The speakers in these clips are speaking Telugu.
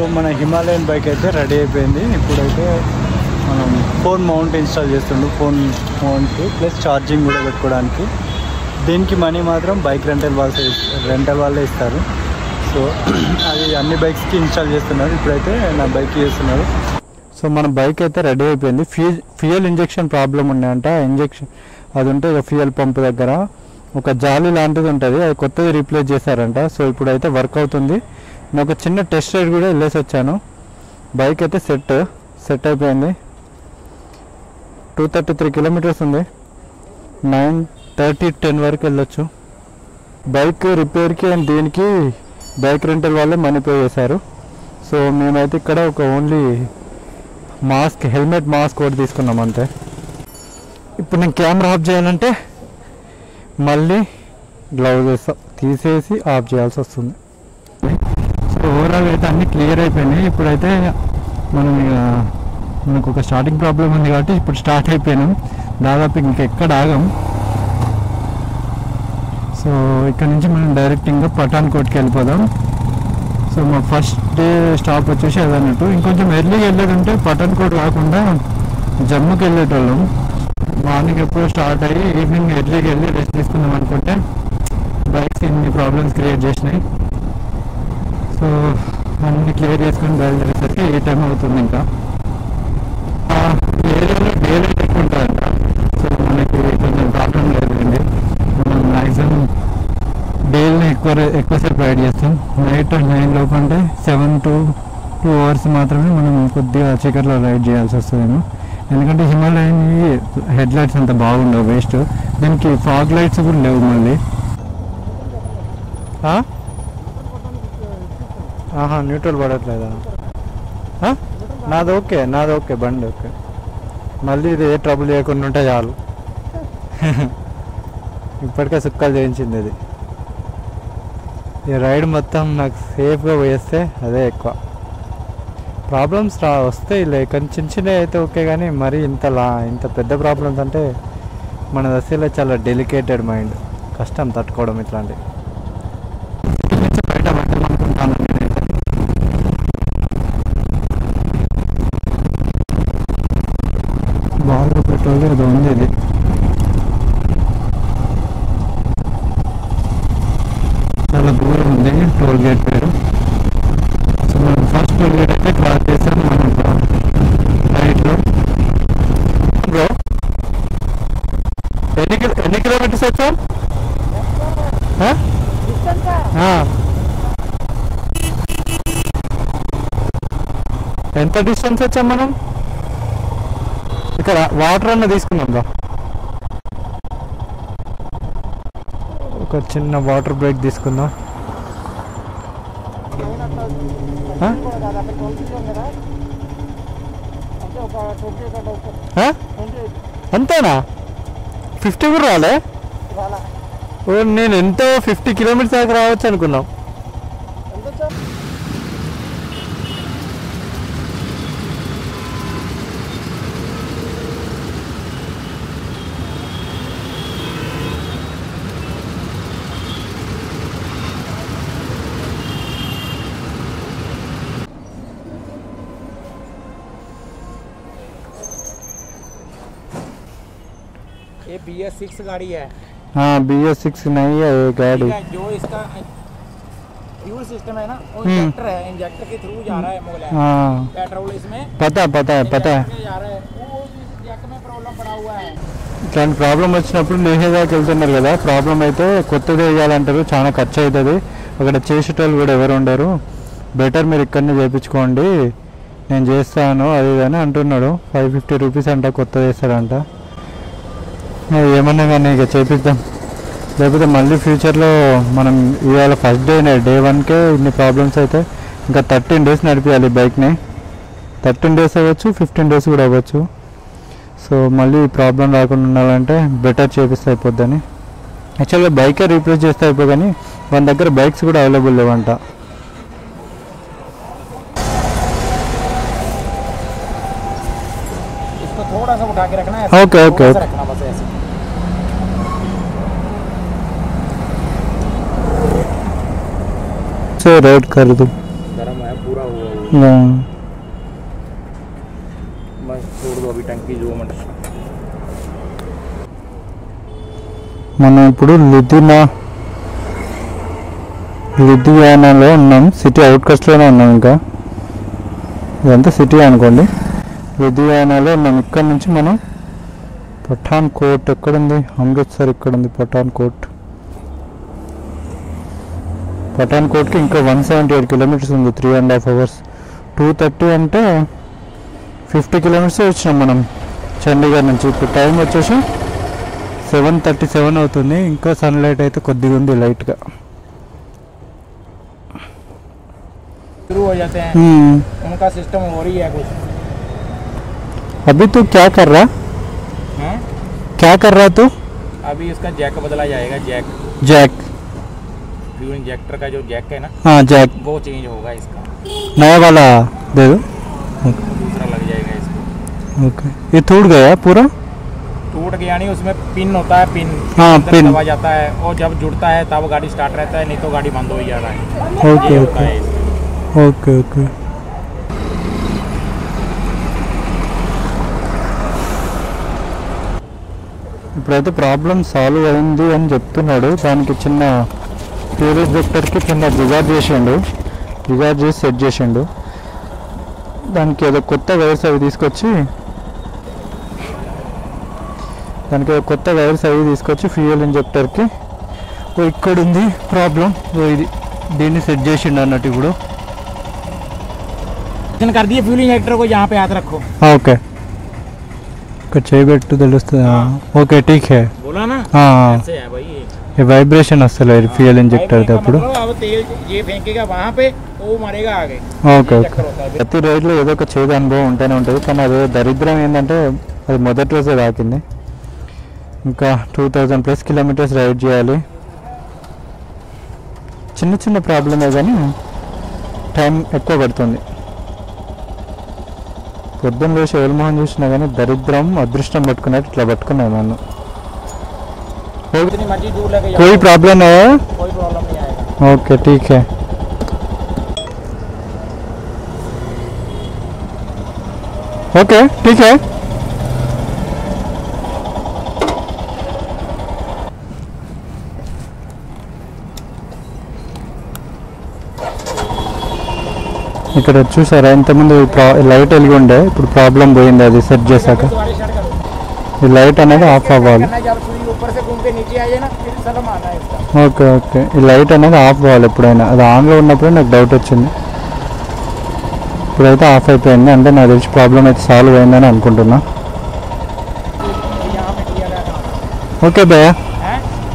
సో మన హిమాలయన్ బైక్ అయితే రెడీ అయిపోయింది. ఇప్పుడైతే మనం ఫోన్ మౌంట్ ఇన్స్టాల్ చేస్తుండు, ఫోన్ మౌంట్ ప్లస్ ఛార్జింగ్ కూడా పెట్టుకోవడానికి. దీనికి మనీ మాత్రం బైక్ రెంటల్ వాళ్ళే ఇస్తారు. సో అది అన్ని బైక్స్కి ఇన్స్టాల్ చేస్తున్నారు. ఇప్పుడైతే నా బైక్ చేస్తున్నారు. సో మన బైక్ అయితే రెడీ అయిపోయింది. ఫ్యూయల్ ఇంజెక్షన్ ప్రాబ్లం ఉన్నాయంట. ఇంజెక్షన్ అది ఉంటే ఫ్యూయల్ పంప్ దగ్గర ఒక జాలి లాంటిది ఉంటుంది, అది కొత్తది రీప్లేస్ చేశారంట. సో ఇప్పుడైతే వర్క్ అవుతుంది. నేను ఒక చిన్న టెస్ట్ రైడ్ కూడా వెళ్ళేసి వచ్చాను. బైక్ అయితే సెట్ అయిపోయింది. 233 కిలోమీటర్స్ ఉంది. 9:30 10 వరకు వెళ్ళొచ్చు. బైక్ రిపేర్కి అండ్ దీనికి బైక్ రెంటల్ వాళ్ళే మనీ పే చేశారు. సో మేమైతే ఇక్కడ ఒక ఓన్లీ హెల్మెట్ మాస్క్ ఒకటి తీసుకున్నాం అంతే. ఇప్పుడు నేను కెమెరా ఆఫ్ చేయాలంటే మళ్ళీ గ్లౌజెస్ తీసేసి ఆఫ్ చేయాల్సి వస్తుంది. సో ఓవరాల్ అయితే అన్నీ క్లియర్ అయిపోయినాయి. ఇప్పుడైతే మనకు ఒక స్టార్టింగ్ ప్రాబ్లం ఉంది కాబట్టి ఇప్పుడు స్టార్ట్ అయిపోయినాం. దాదాపు ఇంకెక్కడ ఆగం. సో ఇక్కడ నుంచి మనం డైరెక్ట్ ఇంకా పఠాన్కోట్కి వెళ్ళిపోదాం. సో మా ఫస్ట్ డే స్టాప్ వచ్చేసి అదన్నట్టు. ఇంకొంచెం ఎర్లీగా వెళ్ళాడంటే పఠాన్కోట్ కాకుండా జమ్మూకి వెళ్ళేటోళ్ళం. మార్నింగ్ ఎప్పుడో స్టార్ట్ అయ్యి ఈవినింగ్ ఎర్లీగా వెళ్ళి రెస్ట్ తీసుకుందాం అనుకుంటే బైక్స్ ఇన్ని ప్రాబ్లమ్స్ క్రియేట్ చేసినాయి. సో అన్ని క్లియర్ చేసుకొని బయలుదేరేసరికి ఏ టైం అవుతుంది. ఇంకా ఏరియాలో డే లైట్ ఎక్కువ ఉంటుందంట. సో మనకి కొంచెం ప్రాబ్లం లేదండి. మనం మ్యాక్సిమం డేని ఎక్కువసేపు రైడ్ చేస్తాం. నైట్ 9 లోపు అంటే 7 to 2 hours మాత్రమే మనం కొద్దిగా చీకట్లో రైడ్ చేయాల్సి వస్తుందేమో. ఎందుకంటే హిమాలయన్ హెడ్ లైట్స్ అంత బాగుండవు, వేస్ట్. దీనికి ఫాగ్ లైట్స్ కూడా లేవు మళ్ళీ. న్యూట్రల్ పడట్లేదా? నాది ఓకే బండి ఓకే. మళ్ళీ ఇది ఏ ట్రబుల్ చేయకుండా ఉంటే చాలు. ఇప్పటికే సుక్కలు చేయించింది ఇది. ఈ రైడ్ మొత్తం నాకు సేఫ్గా పోయేస్తే అదే ఎక్కువ. ప్రాబ్లమ్స్ వస్తాయి లేక చిన్న అయితే ఓకే, కానీ మరీ ఇంత పెద్ద ప్రాబ్లమ్స్ అంటే మనది అసలే చాలా డెలికేటెడ్ మైండ్, కష్టం తట్టుకోవడం ఇట్లాంటివి. బయట పట్టాలనుకుంటాను నేనైతే. బాగా పెట్రోల్ అది ఉంది. ఇది చాలా దూరం ఉంది టోల్ గేట్ పేరు. సో మనం ఫస్ట్ టోల్ గేట్ అయితే క్రాస్ చేసాం. మనం రైట్లో బ్రో ఎన్ని కిలోమీటర్స్ వచ్చాం? ఎంత డిస్టెన్స్ వచ్చాం మనం? ఇక్కడ వాటర్ అన్న తీసుకున్నాం రా. ఒక చిన్న వాటర్ బ్రేక్ తీసుకుందాం. అంతేనా? 50 కూడా రాలే? నేను ఎంతో 50 కిలోమీటర్స్ దాకా రావచ్చు అనుకున్నాం. ये BS6 गाड़ी है। हाँ BS6 नहीं है ये गाड़ी। जो इसका फ्यूल सिस्टम है ना वो इंजेक्टर है, इंजेक्टर के थ्रू जा रहा है मोबाइल। हाँ पेट्रोल इसमें पता है जा रहा है। वो जैक में प्रॉब्लम पड़ा हुआ है। ఇట్లాంటి ప్రాబ్లం వచ్చినప్పుడు లేహేదాకా వెళ్తున్నారు కదా, ప్రాబ్లం అయితే కొత్తది వేయాలంటారు, చాలా ఖర్చు అవుతుంది. అక్కడ చేసేటోళ్ళు కూడా ఎవరు ఉండరు. బెటర్ మీరు ఇక్కడనే చేయించుకోండి, నేను చేస్తాను అది అని అంటున్నాడు. 550 రూపీస్ అంట కొత్తది వేస్తాడంట. ఏమన్నా కానీ ఇక చేపిద్దాం, లేకపోతే మళ్ళీ ఫ్యూచర్లో మనం ఇవాళ ఫస్ట్ డే 1కే ఇన్ని ప్రాబ్లమ్స్ అయితే ఇంకా 13 days నడిపించాలి బైక్ని. 13 days అవ్వచ్చు, 15 days కూడా అవ్వచ్చు. సో మళ్ళీ ప్రాబ్లం రాకుండా ఉండాలంటే బెటర్ చేపిస్తే అయిపోద్దని. యాక్చువల్గా బైకే రీప్లేస్ చేస్తే అయిపో, కానీ మన దగ్గర బైక్స్ కూడా అవైలబుల్ లేవంట. ఓకే ఓకే ఓకే से रेड कर दो। गरम है पूरा। बस छोड़ दो अभी टंकी जो मिनट మనం ఇప్పుడు లుధియానాలో ఉన్నాం. సిటీ అవుట్కస్ట్లోనే ఉన్నాం. ఇంకా ఇదంతా సిటీ అనుకోండి. లుధియానాలో ఉన్నాం. ఇక్కడ నుంచి మనం పఠాన్ కోట్ ఎక్కడుంది? అమృత్సర్ ఇక్కడ ఉంది. పఠాన్ కోట్కి ఇంకా 178 కిలోమీటర్స్ ఉంది. 3.5 hours. 2:30 అంటే 50 కిలోమీటర్స్ వచ్చినాం మనం చండీగఢ్ నుంచి. ఇప్పుడు టైం వచ్చేసి 7:37 అవుతుంది. ఇంకా సన్లైట్ అయితే కొద్దిగా ఉంది లైట్గా. शुरू हो जाते हैं उनका सिस्टम हो रही है कुछ. अभी तू क्या कर रहा तू? अभी इसका जैक बदला जाएगा. जैक फ्यूल इंजेक्टर का जो जैक है ना, हाँ जैक वो चेंज होगा. इसका नया वाला दे दो. दूसरा लग जाएगा इसको. ओके. ये टूट गया पूरा? टूट गया नहीं, उसमें पिन होता है. पिन हाँ पिन दबा जाता है और जब जुड़ता है तब गाड़ी स्टार्ट रहता है, नहीं तो गाड़ी बंद हो जा रहा है. ओके ये होता है इसमें. Okay okay. ఇప్పుడైతే ప్రాబ్లం సాల్వ్ అయింది అని చెప్తున్నాడు. దానికి చిన్న ఫ్యూల్ ఇంజెక్టర్కి చిన్న రిజార్వ్ చేసి సెట్ చేసిండు. దానికి ఏదో కొత్త వైర్స్ అవి తీసుకొచ్చి ఫ్యూయల్ ఇంజెక్టర్కి ఇక్కడ ఉంది ప్రాబ్లం. ఇది దీన్ని సెట్ చేసిండు అన్నట్టు. ఇప్పుడు कर दिए फ्यूल इंजेक्टर को यहाँ पे हाथ रखो. ఓకే ఇక్కడ చేయబెట్టు తెలుస్తుంది. ఓకే ठीक है बोला ना. ऐसे है भाई ये वाइब्रेशन వస్తలేదు ఫ్యూయల్ ఇంజెక్టర్ అప్పుడు. अब तेल ये फेंकेगा वहाँ पे, वो मारेगा आगे. Okay okay. ప్రతి రైడ్లో ఏదో ఒక చేదు అనుభవం ఉంటూనే ఉంటుంది. కానీ అది దరిద్రం ఏంటంటే అది మొదటి రోజే తాకింది. ఇంకా 2000+ కిలోమీటర్స్ రైడ్ చేయాలి. చిన్న ప్రాబ్లమే కానీ టైం ఎక్కువ పడుతుంది. పొద్దున్న లేచి ఎవరిమోహన్ చూసినా కానీ దరిద్రం అదృష్టం పట్టుకున్నట్టు ఇట్లా పట్టుకున్నాయి నన్ను. कोई प्रॉब्लम है? कोई प्रॉब्लम नहीं आएगा. ओके ठीक है. ओके ठीक है. ఇక్కడ చూసారా ఇంతకుముందు లైట్ వెలిగి ఉండే, ఇప్పుడు ప్రాబ్లం పోయింది. అది సెట్ చేశాక ఈ లైట్ అనేది ఆఫ్ అవ్వాలి. Okay okay. ఈ లైట్ అనేది ఆఫ్ అవ్వాలి ఎప్పుడైనా. అది ఆన్లో ఉన్నప్పుడు నాకు డౌట్ వచ్చింది. ఇప్పుడైతే ఆఫ్ అయిపోయింది. అంటే నాకు తెలిసి ప్రాబ్లం అయితే సాల్వ్ అయిందని అనుకుంటున్నా. ఓకే భయ్యా,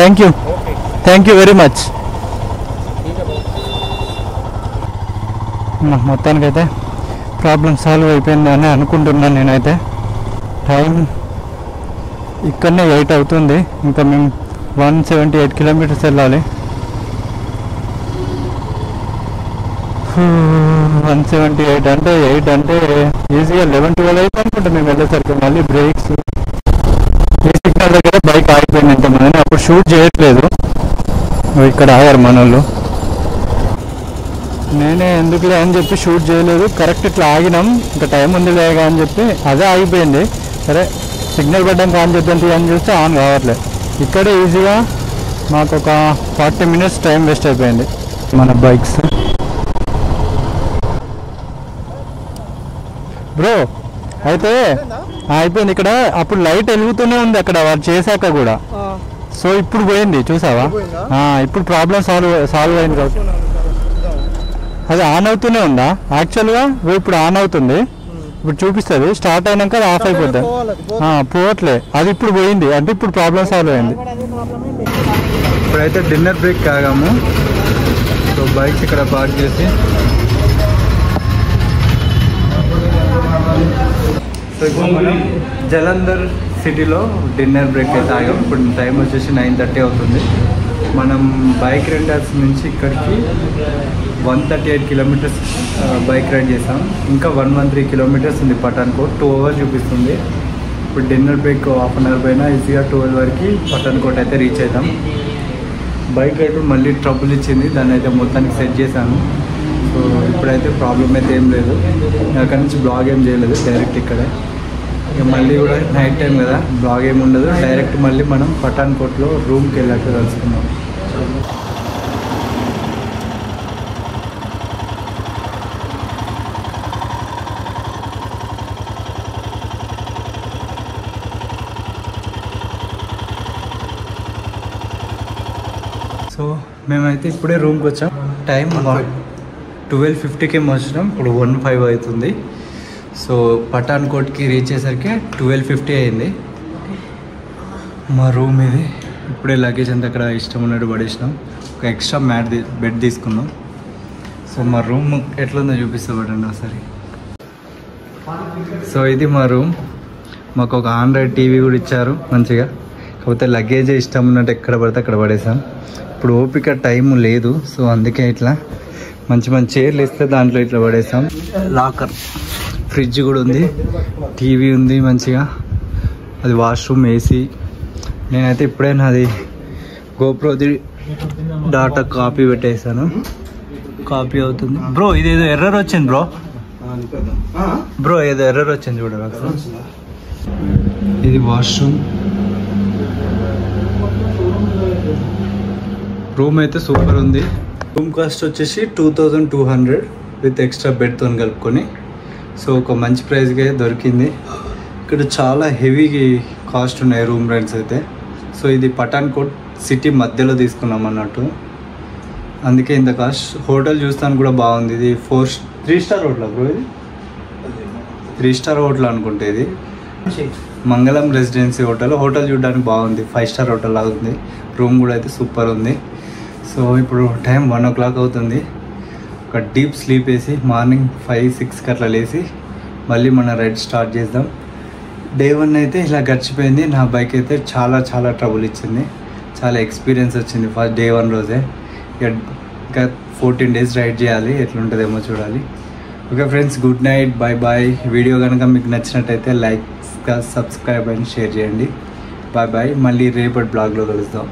థ్యాంక్ యూ వెరీ మచ్. మొత్తానికైతే ప్రాబ్లం సాల్వ్ అయిపోయింది అని అనుకుంటున్నాను నేనైతే. టైం ఇక్కడనే 8 అవుతుంది. ఇంకా మేము 178 కిలోమీటర్స్ వెళ్ళాలి. 178 అంటే 8 అంటే ఈజీగా 11-12 అయితే అనుకుంటా మేము వెళ్ళేసరికి. మళ్ళీ బ్రేక్స్ ఈ సిగ్నల్ దగ్గర బైక్ ఆగిపోయింది ఎంతమంది. అప్పుడు షూట్ చేయట్లేదు, ఇక్కడ ఆగారు మన వాళ్ళు. నేనే ఎందుకులే అని చెప్పి షూట్ చేయలేదు. కరెక్ట్ ఇట్లా ఆగినాం, ఇంకా టైం ఉంది లేగా అని చెప్పి అదే ఆగిపోయింది. సరే సిగ్నల్ పడ్డానికి ఆన్ చేద్దాం అని చూస్తే ఆన్ కావట్లేదు. ఇక్కడే ఈజీగా మాకు ఒక 40 minutes టైం వేస్ట్ అయిపోయింది మన బైక్స్. బ్రో అయితే అయిపోయింది ఇక్కడ. అప్పుడు లైట్ వెలుగుతూనే ఉంది అక్కడ వాళ్ళు చేశాక కూడా. సో ఇప్పుడు పోయింది చూసావా. ఇప్పుడు ప్రాబ్లం సాల్వ్ అయింది కాబట్టి అది ఆన్ అవుతూనే ఉందా యాక్చువల్గా. ఇప్పుడు ఆన్ అవుతుంది, ఇప్పుడు చూపిస్తుంది. స్టార్ట్ అయినాక అది ఆఫ్ అయిపోద్ది. పోవట్లే, అది ఇప్పుడు పోయింది. అంటే ఇప్పుడు ప్రాబ్లం సాల్వ్ అయింది. ఇప్పుడైతే డిన్నర్ బ్రేక్ ఆగాము. సో బైక్స్ ఇక్కడ పార్క్ చేసి సో ఇప్పుడు మనం జలంధర్ సిటీలో డిన్నర్ బ్రేక్ అయితే ఆగాం. ఇప్పుడు టైం వచ్చేసి 9:30 అవుతుంది. మనం బైక్ రెంటర్స్ నుంచి ఇక్కడికి 138 కిలోమీటర్స్ బైక్ రైడ్ చేసాం. ఇంకా 113 కిలోమీటర్స్ ఉంది పఠాన్కోట్. 2 hours చూపిస్తుంది. ఇప్పుడు డిన్నర్ బ్రేక్ 1/2 hour పైన ఈజీగా 12 వరకు పఠాన్కోట్ అయితే రీచ్ అవుతాం. బైక్ రైడ్ మళ్ళీ ట్రబుల్ ఇచ్చింది, దాన్ని అయితే మొత్తానికి సెట్ చేశాను. సో ఇప్పుడైతే ప్రాబ్లం అయితే ఏం లేదు. అక్కడి నుంచి బ్లాగ్ ఏం చేయలేదు, డైరెక్ట్ ఇక్కడే. ఇక మళ్ళీ కూడా నైట్ టైం కదా, బ్లాగ్ ఏమి ఉండదు. డైరెక్ట్ మళ్ళీ మనం పఠాన్కోట్లో రూమ్కి వెళ్ళాక కలుసుకున్నాం. సో మేమైతే ఇప్పుడే రూమ్కి వచ్చాం. టైం 12:50కి వచ్చినాం, ఇప్పుడు 1:05 అవుతుంది. సో పఠాన్కోట్కి రీచ్ అయ్యేసరికి 12:50 అయింది. మా రూమ్ ఇది. ఇప్పుడే లగేజ్ అంతా అక్కడ ఇష్టం ఉన్నట్టు పడేసినాం. ఒక ఎక్స్ట్రా బెడ్ తీసుకున్నాం. సో మా రూమ్ ఎట్లుందో చూపిస్తా పడండి ఒకసారి. సో ఇది మా రూమ్. మాకు ఒక ఆండ్రాయిడ్ టీవీ కూడా ఇచ్చారు మంచిగా. కాకపోతే లగేజ్ ఇష్టం ఉన్నట్టు ఎక్కడ పడితే అక్కడ పడేసాం. ఇప్పుడు ఓపిక టైం లేదు, సో అందుకే ఇట్లా మంచి మంచి చైర్లు ఇస్తే దాంట్లో ఇట్లా పడేసాం. లాకర్, ఫ్రిడ్జ్ కూడా ఉంది, టీవీ ఉంది మంచిగా, అది వాష్రూమ్, ఏసీ. నేనైతే ఇప్పుడే నాది గోప్రోది డాటా కాపీ పెట్టేసాను, కాపీ అవుతుంది. బ్రో ఇది ఏదో ఎర్రర్ వచ్చింది బ్రో ఏదో ఎర్రర్ వచ్చింది చూడరా. ఇది వాష్రూమ్. రూమ్ అయితే సూపర్ ఉంది. రూమ్ కాస్ట్ వచ్చేసి 2200 విత్ ఎక్స్ట్రా బెడ్తో కలుపుకొని. సో ఒక మంచి ప్రైస్గా దొరికింది. ఇక్కడ చాలా హెవీ కాస్ట్ ఉన్నాయి రూమ్ రెంట్స్ అయితే. సో ఇది పఠాన్కోట్ సిటీ మధ్యలో తీసుకున్నాం అన్నట్టు, అందుకే ఇంత కాస్ట్. హోటల్ చూస్తాను కూడా బాగుంది. ఇది 3 స్టార్ హోటల్ బ్రో, ఇది 3 స్టార్ హోటల్ అనుకుంటే. ఇది మంగళం రెసిడెన్సీ హోటల్ చూడడానికి బాగుంది, 5 స్టార్ హోటల్ లాగా ఉంది. రూమ్ కూడా అయితే సూపర్ ఉంది. సో ఇప్పుడు టైం 1 o'clock అవుతుంది. ఒక డీప్ స్లీప్ వేసి మార్నింగ్ 5-6కి అట్లా లేచి మళ్ళీ మన రైడ్ స్టార్ట్ చేద్దాం. డే 1 అయితే ఇలా గడిచిపోయింది. నా బైక్ అయితే చాలా చాలా ట్రబుల్ ఇచ్చింది, చాలా ఎక్స్పీరియన్స్ వచ్చింది ఫస్ట్ డే 1 రోజే. ఇంకా 14 days రైడ్ చేయాలి, ఎట్లుంటుందేమో చూడాలి. Okay friends, good night, bye bye. Video కనుక మీకు నచ్చినట్టయితే లైక్, సబ్స్క్రైబ్ అండ్ షేర్ చేయండి. Bye bye. మళ్ళీ రేపటి బ్లాగ్లో కలుద్దాం.